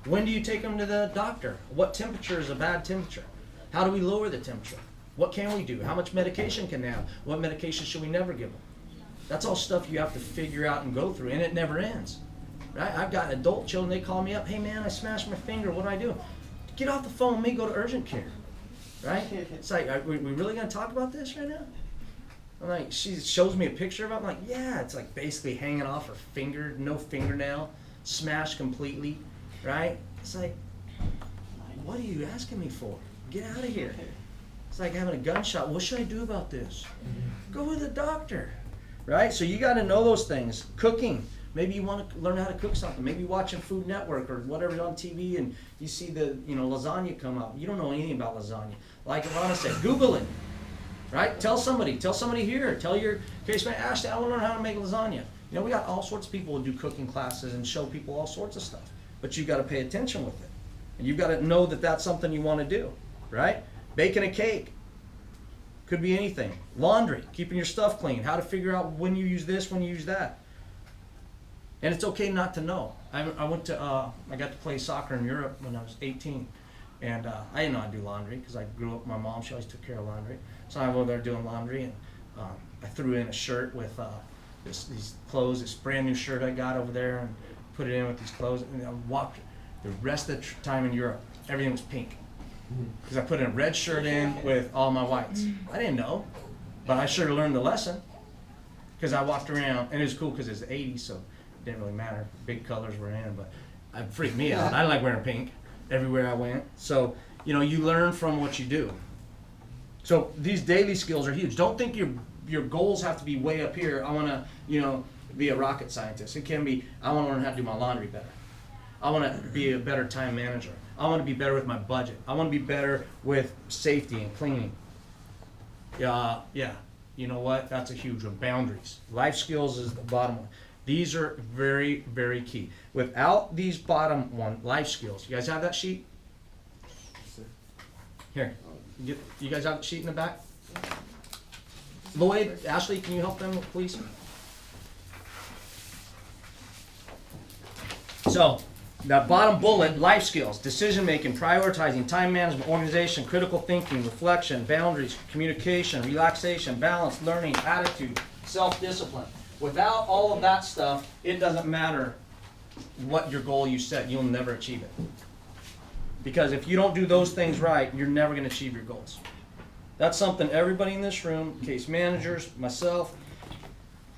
When do you take them to the doctor? What temperature is a bad temperature? How do we lower the temperature? What can we do? How much medication can they have? What medication should we never give them? That's all stuff you have to figure out and go through, and it never ends. Right? I've got adult children, they call me up, hey man, I smashed my finger, what do I do? Get off the phone with me, go to urgent care. Right? It's like, are we really going to talk about this right now? I'm like, she shows me a picture of it, I'm like, yeah, it's like basically hanging off her finger, no fingernail, smashed completely. Right? It's like, what are you asking me for? Get out of here. It's like having a gunshot. What should I do about this? Go with a doctor. Right? So you got to know those things. Cooking. Maybe you want to learn how to cook something. Maybe watching Food Network or whatever on TV, and you see the lasagna come up. You don't know anything about lasagna. Like Alana said, Google it. Right? Tell somebody here. Tell your case man, Ashley, I want to learn how to make lasagna. We got all sorts of people who do cooking classes and show people all sorts of stuff. But you've got to pay attention with it. And you've got to know that that's something you want to do. Right? Baking a cake. Could be anything. Laundry. Keeping your stuff clean. How to figure out when you use this, when you use that. And it's okay not to know. I got to play soccer in Europe when I was 18. And I didn't know how to do laundry because I grew up with my mom. She always took care of laundry. So I was there doing laundry, and I threw in a shirt with these clothes, this brand new shirt I got over there, and put it in with these clothes, and I walked the rest of the time in Europe. Everything was pink. Because I put a red shirt in with all my whites. I didn't know, but I sure learned the lesson. Because I walked around, and it was cool because it's the 80s, so it didn't really matter. Big colors were in, but it freaked me out. I like wearing pink everywhere I went. So, you know, you learn from what you do. So these daily skills are huge. Don't think your goals have to be way up here. I want to, you know, be a rocket scientist. It can be, I want to learn how to do my laundry better. I want to be a better time manager. I want to be better with my budget. I want to be better with safety and cleaning. Yeah. You know what? That's a huge one. Boundaries. Life skills is the bottom one. These are very, very key. Without these bottom one, life skills. You guys have that sheet? Here. You guys have the sheet in the back? Lloyd, Ashley, can you help them, please? So, that bottom bullet, life skills, decision making, prioritizing, time management, organization, critical thinking, reflection, boundaries, communication, relaxation, balance, learning, attitude, self-discipline. Without all of that stuff, it doesn't matter what your goal you set, you'll never achieve it. Because if you don't do those things right, you're never going to achieve your goals. That's something everybody in this room, case managers, myself,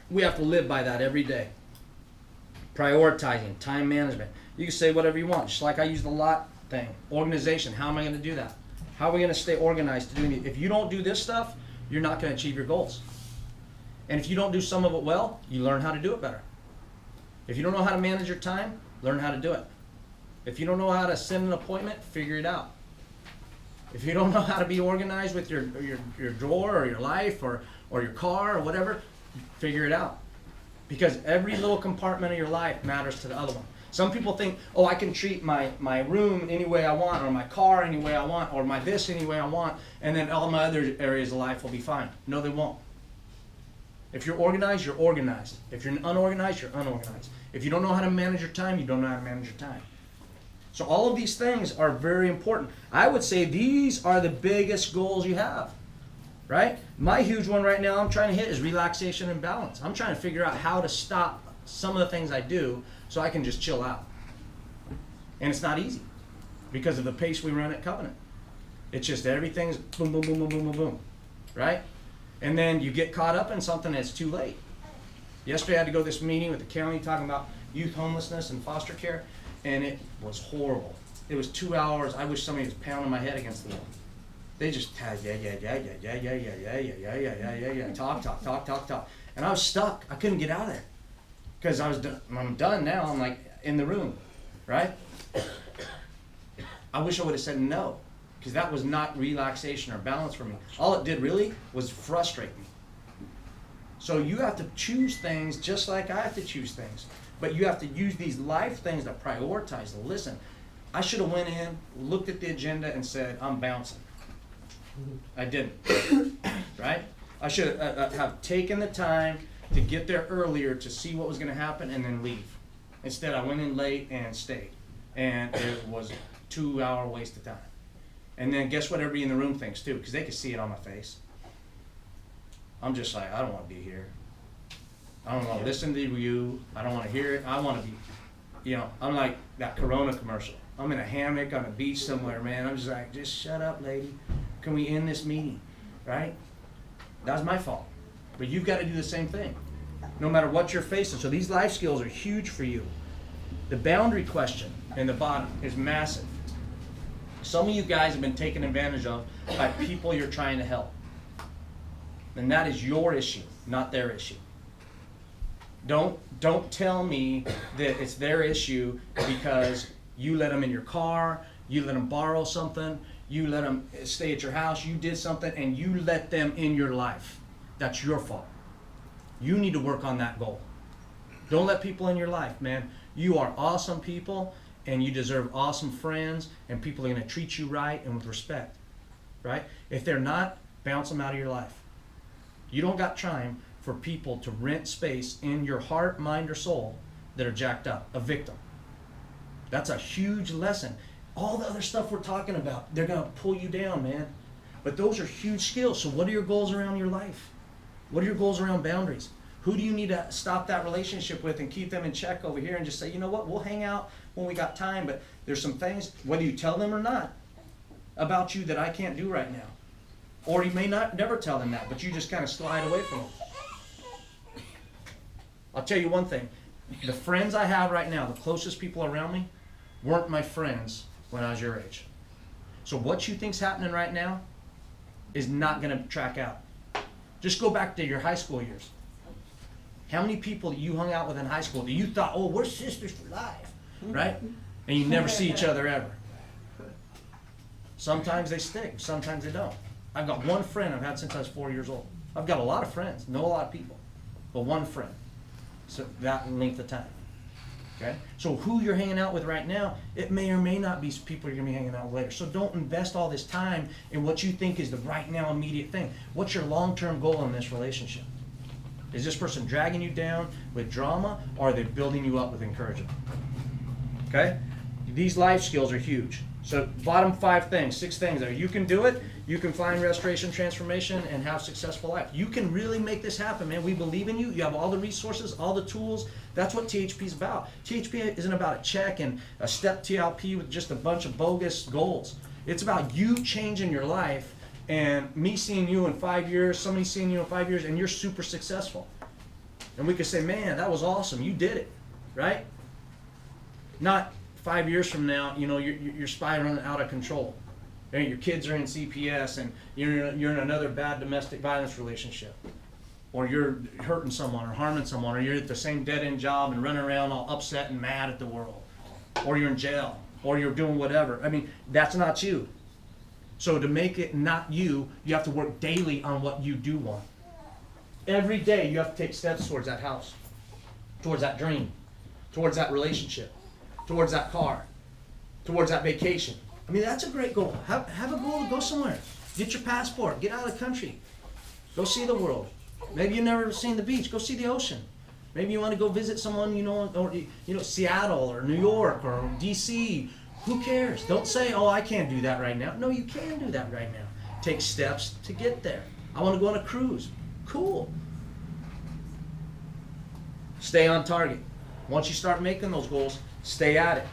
we have to live by that every day. Prioritizing, time management. You can say whatever you want, just like I use the lot thing. Organization, how am I going to do that? How are we going to stay organized to do it? If you don't do this stuff, you're not going to achieve your goals. And if you don't do some of it well, you learn how to do it better. If you don't know how to manage your time, learn how to do it. If you don't know how to send an appointment, figure it out. If you don't know how to be organized with your drawer or your life or your car or whatever, figure it out. Because every little compartment of your life matters to the other one. Some people think, oh, I can treat my room any way I want, or my car any way I want, or my this any way I want, and then all my other areas of life will be fine. No, they won't. If you're organized, you're organized. If you're unorganized, you're unorganized. If you don't know how to manage your time, you don't know how to manage your time. So all of these things are very important. I would say these are the biggest goals you have, right? My huge one right now I'm trying to hit is relaxation and balance. I'm trying to figure out how to stop some of the things I do so I can just chill out. And it's not easy because of the pace we run at Covenant. It's just everything's boom, boom, boom, boom, boom, boom, boom, right? And then you get caught up in something that's too late. Yesterday I had to go to this meeting with the county talking about youth homelessness and foster care, and it was horrible. It was 2 hours. I wish somebody was pounding my head against the wall. They just talk. And I was stuck. I couldn't get out of there because I'm done now. I'm like in the room, right? I wish I would have said no, because that was not relaxation or balance for me. All it did really was frustrate me. So you have to choose things just like I have to choose things. But you have to use these life things to prioritize, to listen. I should have went in, looked at the agenda, and said, I'm bouncing. I didn't, right? I should have taken the time to get there earlier to see what was going to happen and then leave. Instead, I went in late and stayed. And it was a 2 hour waste of time. And then guess what everybody in the room thinks too, because they could see it on my face. I'm just like, I don't want to be here. I don't want to listen to you. I don't want to hear it. I want to be, you know, I'm like that Corona commercial. I'm in a hammock on a beach somewhere, man. I'm just like, just shut up, lady. Can we end this meeting, right? That was my fault. But you've got to do the same thing, no matter what you're facing. So these life skills are huge for you. The boundary question in the bottom is massive. Some of you guys have been taken advantage of by people you're trying to help. And that is your issue, not their issue. Don't tell me that it's their issue because you let them in your car, you let them borrow something, you let them stay at your house, you did something, and you let them in your life. That's your fault. You need to work on that goal. Don't let people in your life, man. You are awesome people, and you deserve awesome friends, and people are going to treat you right and with respect, right? If they're not, bounce them out of your life. You don't got time for people to rent space in your heart, mind, or soul that are jacked up, a victim. That's a huge lesson. All the other stuff we're talking about, they're going to pull you down, man. But those are huge skills. So what are your goals around your life? What are your goals around boundaries? Who do you need to stop that relationship with and keep them in check over here and just say, you know what, we'll hang out when we got time, but there's some things, whether you tell them or not, about you that I can't do right now. Or you may not never tell them that, but you just kind of slide away from them. I'll tell you one thing. The friends I have right now, the closest people around me, weren't my friends when I was your age. So what you think's happening right now is not going to track out. Just go back to your high school years. How many people you hung out with in high school that you thought, oh, we're sisters for life, right? And you never see each other ever. Sometimes they stick, sometimes they don't. I've got one friend I've had since I was 4 years old. I've got a lot of friends, know a lot of people, but one friend. So that length of time. Okay? So who you're hanging out with right now, it may or may not be people you're going to be hanging out with later. So don't invest all this time in what you think is the right now immediate thing. What's your long-term goal in this relationship? Is this person dragging you down with drama, or are they building you up with encouragement? Okay? These life skills are huge. So bottom 5 things, 6 things there. You can do it. You can find restoration, transformation, and have a successful life. You can really make this happen, man. We believe in you. You have all the resources, all the tools. That's what THP is about. THP isn't about a check and a step TLP with just a bunch of bogus goals. It's about you changing your life and me seeing you in 5 years, somebody seeing you in 5 years, and you're super successful. And we could say, man, that was awesome. You did it, right? Not 5 years from now, you know, you're spiraling out of control. And your kids are in CPS, and you're in another bad domestic violence relationship, or you're hurting someone or harming someone, or you're at the same dead-end job and running around all upset and mad at the world, or you're in jail, or you're doing whatever. I mean, that's not you. So to make it not you, you have to work daily on what you do want. Every day you have to take steps towards that house, towards that dream, towards that relationship, towards that car, towards that vacation. I mean, that's a great goal. Have a goal to go somewhere. Get your passport. Get out of the country. Go see the world. Maybe you've never seen the beach. Go see the ocean. Maybe you want to go visit someone, or Seattle or New York or DC. Who cares? Don't say, oh, I can't do that right now. No, you can do that right now. Take steps to get there. I want to go on a cruise. Cool. Stay on target. Once you start making those goals, stay at it.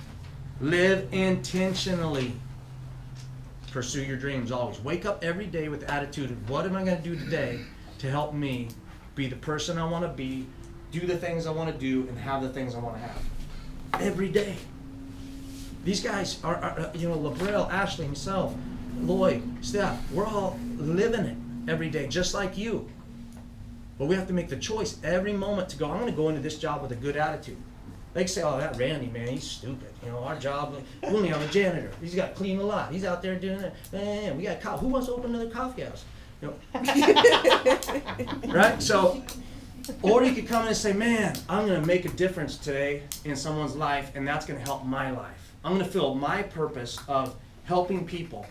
Live intentionally. Pursue your dreams always. Wake up every day with the attitude of, what am I going to do today to help me be the person I want to be, do the things I want to do, and have the things I want to have. Every day. These guys are Labrell, Ashley, himself, Lloyd, Steph, we're all living it every day, just like you. But we have to make the choice every moment to go, I'm going to go into this job with a good attitude. They can say, oh, that Randy, man, he's stupid. Our job, we only have a janitor. He's got to clean the lot. He's out there doing it. Man, we got coffee. Who wants to open another coffee house? Right? So, or you could come in and say, man, I'm going to make a difference today in someone's life, and that's going to help my life. I'm going to fill my purpose of helping people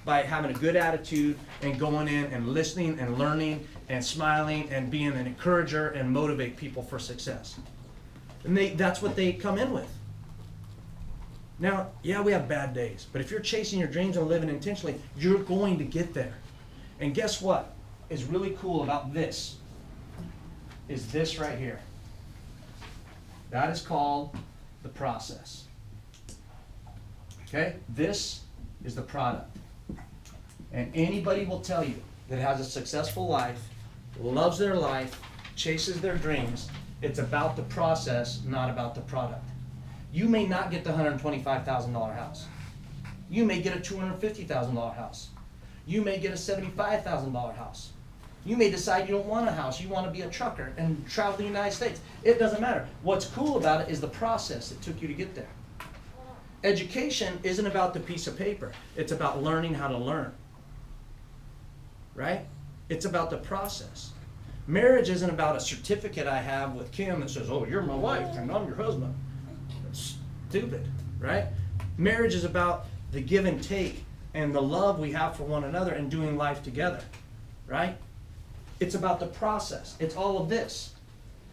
by having a good attitude and going in and listening and learning and smiling and being an encourager and motivate people for success. And that's what they come in with. Now, yeah, we have bad days, but if you're chasing your dreams and living intentionally, you're going to get there. And guess what is really cool about this? Is this right here. That is called the process. Okay? This is the product. And anybody will tell you that has a successful life, loves their life, chases their dreams, it's about the process, not about the product. You may not get the $125,000 house. You may get a $250,000 house. You may get a $75,000 house. You may decide you don't want a house, you want to be a trucker and travel the United States. It doesn't matter. What's cool about it is the process that took you to get there. Education isn't about the piece of paper. It's about learning how to learn. Right? It's about the process. Marriage isn't about a certificate I have with Kim that says, oh, you're my wife and I'm your husband. That's stupid, right? Marriage is about the give and take and the love we have for one another and doing life together, right? It's about the process. It's all of this.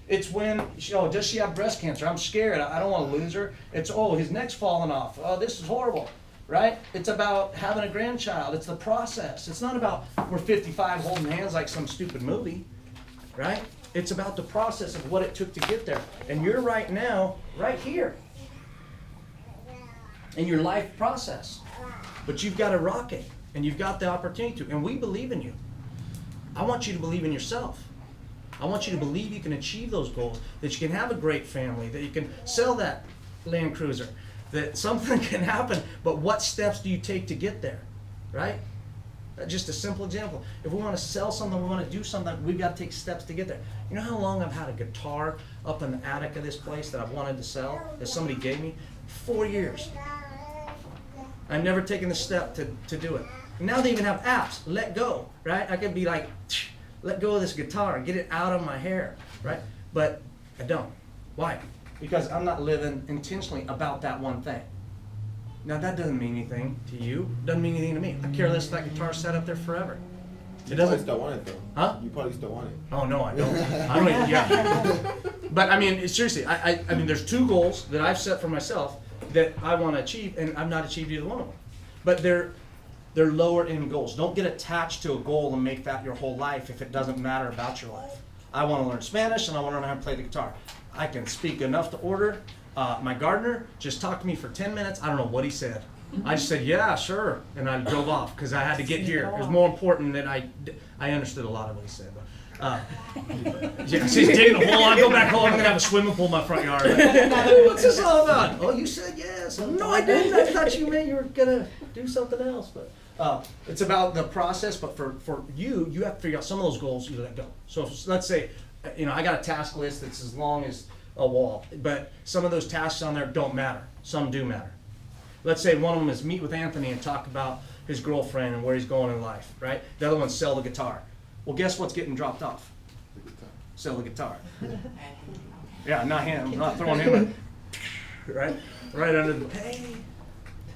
It's when, does she have breast cancer? I'm scared. I don't want to lose her. It's, oh, his neck's falling off. Oh, this is horrible, right? It's about having a grandchild. It's the process. It's not about we're 55 holding hands like some stupid movie, right? It's about the process of what it took to get there. And you're right now, right here, in your life process. But you've got a rocket, and you've got the opportunity to, and we believe in you. I want you to believe in yourself. I want you to believe you can achieve those goals, that you can have a great family, that you can sell that Land Cruiser, that something can happen, but what steps do you take to get there, right? Just a simple example. If we want to sell something, we want to do something, we've got to take steps to get there. You know how long I've had a guitar up in the attic of this place that I've wanted to sell, that somebody gave me? 4 years. I've never taken the step to do it. Now they even have apps, let go, right? I could be like, let go of this guitar and get it out of my hair, right? But I don't. Why? Because I'm not living intentionally about that one thing. Now that doesn't mean anything to you, doesn't mean anything to me. I care less if that guitar's sat up there forever. You probably still want it though. Huh? You probably still want it. Oh no, I don't. I don't even, yeah. But I mean, seriously, I mean, there's 2 goals that I've set for myself that I want to achieve, and I've not achieved either one of them. But they're lower end goals. Don't get attached to a goal and make that your whole life if it doesn't matter about your life. I want to learn Spanish and I want to learn how to play the guitar. I can speak enough to order. My gardener just talked to me for 10 minutes. I don't know what he said. I just said, yeah, sure. And I drove off because I had to get here. It was more important than I understood a lot of what he said. But, yeah, she's digging a hole. I go back home. I'm going to have a swimming pool in my front yard. What's this all about? Oh, you said yes. No, I didn't. I thought you meant you were going to do something else. But it's about the process. But for you have to figure out some of those goals you let go. So let's say, I got a task list that's as long as a wall. But some of those tasks on there don't matter. Some do matter. Let's say one of them is meet with Anthony and talk about his girlfriend and where he's going in life, right? The other one's sell the guitar. Well, guess what's getting dropped off? Sell the guitar. Yeah, not him. I'm not throwing him in. Right under the, hey.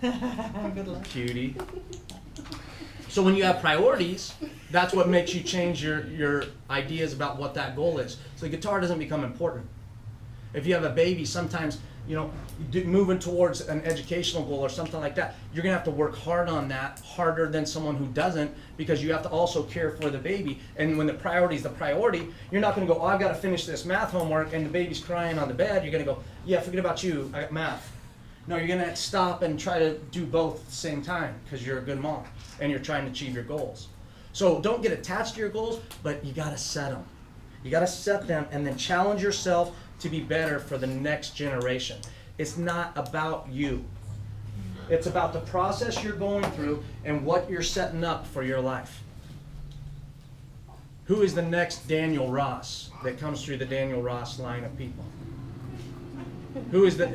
Good luck. Cutie. So when you have priorities, that's what makes you change your ideas about what that goal is. So the guitar doesn't become important. If you have a baby, sometimes, moving towards an educational goal or something like that, you're gonna have to work hard on that, harder than someone who doesn't, because you have to also care for the baby. And when the priority is the priority, you're not gonna go, oh, I've gotta finish this math homework, and the baby's crying on the bed. You're gonna go, yeah, forget about you, I got math. No, you're gonna stop and try to do both at the same time, because you're a good mom, and you're trying to achieve your goals. So don't get attached to your goals, but you gotta set them. You gotta set them, and then challenge yourself to be better for the next generation. It's not about you. It's about the process you're going through and what you're setting up for your life. Who is the next Daniel Ross that comes through the Daniel Ross line of people? Who is the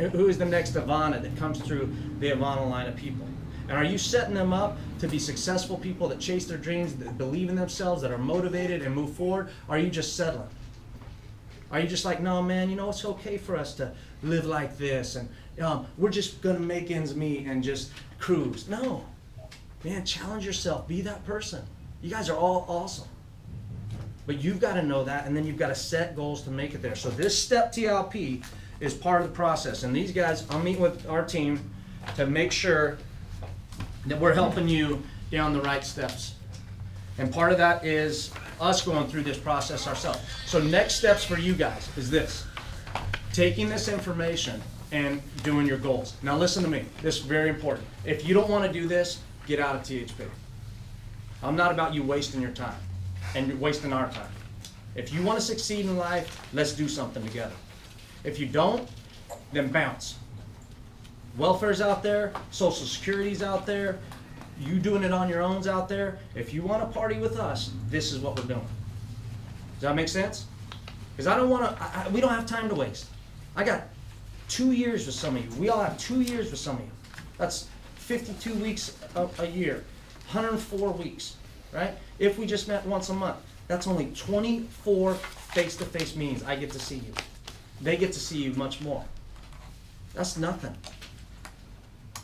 next Ivana that comes through the Ivana line of people? And are you setting them up to be successful people that chase their dreams, that believe in themselves, that are motivated and move forward? Or are you just settling? Are you just like, no, man, it's okay for us to live like this, and we're just going to make ends meet and just cruise? No. Man, challenge yourself. Be that person. You guys are all awesome. But you've got to know that, and then you've got to set goals to make it there. So this STEP TLP is part of the process. And these guys, I'm meeting with our team to make sure that we're helping you down the right steps. And part of that is us going through this process ourselves. So next steps for you guys is this. Taking this information and doing your goals. Now listen to me. This is very important. If you don't want to do this, get out of THP. I'm not about you wasting your time and you're wasting our time. If you want to succeed in life, let's do something together. If you don't, then bounce. Welfare's out there, Social Security's out there, you doing it on your own's out there. If you want to party with us, this is what we're doing. Does that make sense? Because I don't want to, we don't have time to waste. I got 2 years with some of you. We all have 2 years with some of you. That's 52 weeks a year, 104 weeks, right? If we just met once a month, that's only 24 face-to-face meetings I get to see you. They get to see you much more. That's nothing.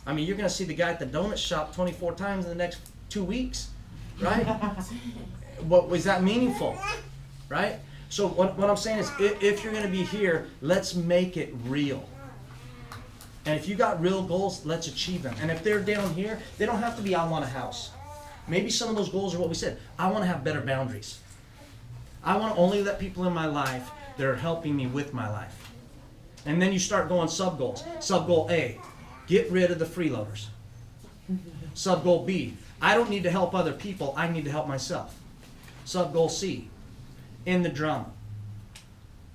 I mean, you're going to see the guy at the donut shop 24 times in the next 2 weeks, right? What was that meaningful, right? So what I'm saying is, if you're going to be here, let's make it real. And if you got real goals, let's achieve them. And if they're down here, they don't have to be, I want a house. Maybe some of those goals are what we said. I want to have better boundaries. I want to only let people in my life that are helping me with my life. And then you start going sub-goals. Sub-goal A, get rid of the freeloaders. Sub-goal B, I don't need to help other people, I need to help myself. Sub-goal C, end the drama.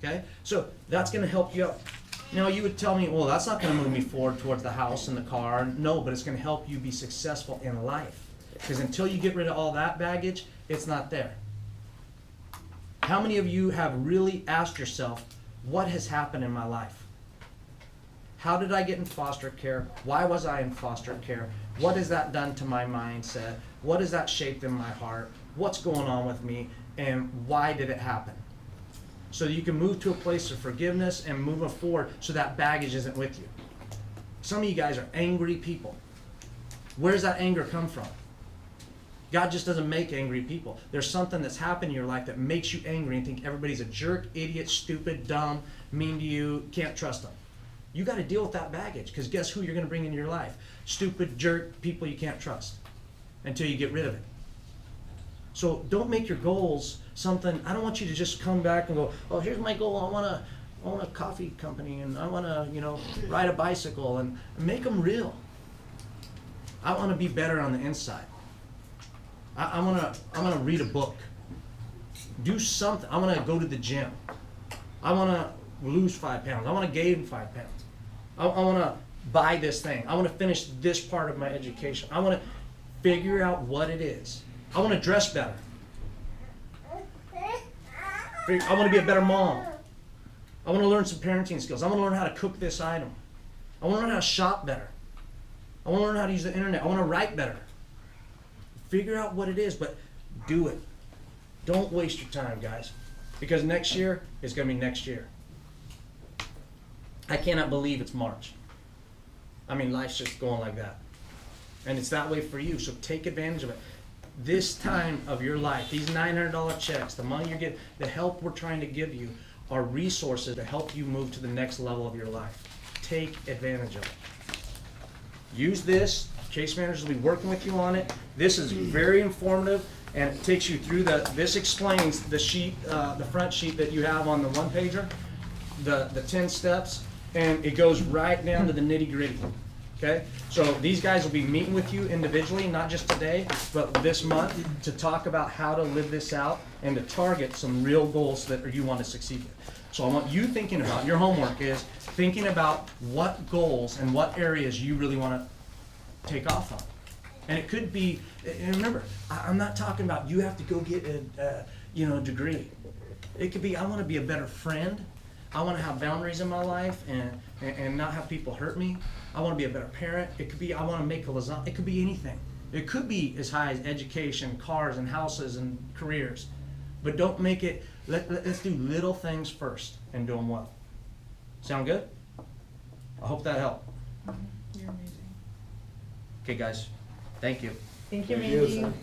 Okay? So that's going to help you out. Now you would tell me, well, that's not going to move me forward towards the house and the car. No, but it's going to help you be successful in life. Because until you get rid of all that baggage, it's not there. How many of you have really asked yourself, what has happened in my life? How did I get in foster care? Why was I in foster care? What has that done to my mindset? What has that shaped in my heart? What's going on with me? And why did it happen? So that you can move to a place of forgiveness and move forward so that baggage isn't with you. Some of you guys are angry people. Where does that anger come from? God just doesn't make angry people. There's something that's happened in your life that makes you angry and think everybody's a jerk, idiot, stupid, dumb, mean to you, can't trust them. You got to deal with that baggage, because guess who you're going to bring into your life? Stupid, jerk, people you can't trust until you get rid of it. So don't make your goals something. I don't want you to just come back and go, oh, here's my goal. I want a coffee company, and I want to, ride a bicycle, and make them real. I want to be better on the inside. I want to read a book. Do something. I want to go to the gym. I want to lose 5 pounds. I want to gain 5 pounds. I want to buy this thing. I want to finish this part of my education. I want to figure out what it is. I want to dress better. I want to be a better mom. I want to learn some parenting skills. I want to learn how to cook this item. I want to learn how to shop better. I want to learn how to use the internet. I want to write better. Figure out what it is, but do it. Don't waste your time, guys. Because next year is going to be next year. I cannot believe it's March. I mean, life's just going like that. And it's that way for you, so take advantage of it. This time of your life, these $900 checks, the money you're getting, the help we're trying to give you are resources to help you move to the next level of your life. Take advantage of it. Use this. Case managers will be working with you on it. This is very informative, and it takes you through this explains the sheet, the front sheet that you have on the one-pager, the 10 steps, and it goes right down to the nitty-gritty. Okay? So these guys will be meeting with you individually, not just today, but this month, to talk about how to live this out and to target some real goals that you want to succeed with. So I want you thinking about, your homework is thinking about what goals and what areas you really want to take off on. And it could be, and remember, I'm not talking about you have to go get a degree. It could be, I want to be a better friend. I want to have boundaries in my life and not have people hurt me. I want to be a better parent. It could be, I want to make a lasagna. It could be anything. It could be as high as education, cars and houses and careers. But don't make it, let's do little things first and do them well. Sound good? I hope that helped. You're amazing. Okay, guys. Thank you. Thank you, Thank you, Mandy.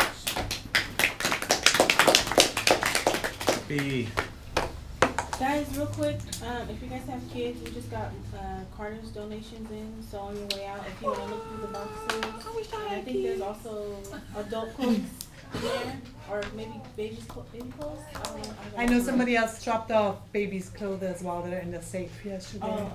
B. Guys, real quick, if you guys have kids, we just got Carter's donations in, so on your way out, if you want to look through the boxes, and I think there's also adult clothes there, or maybe baby clothes. I know somebody else dropped off baby's clothes as well that are in the safe yesterday. Oh,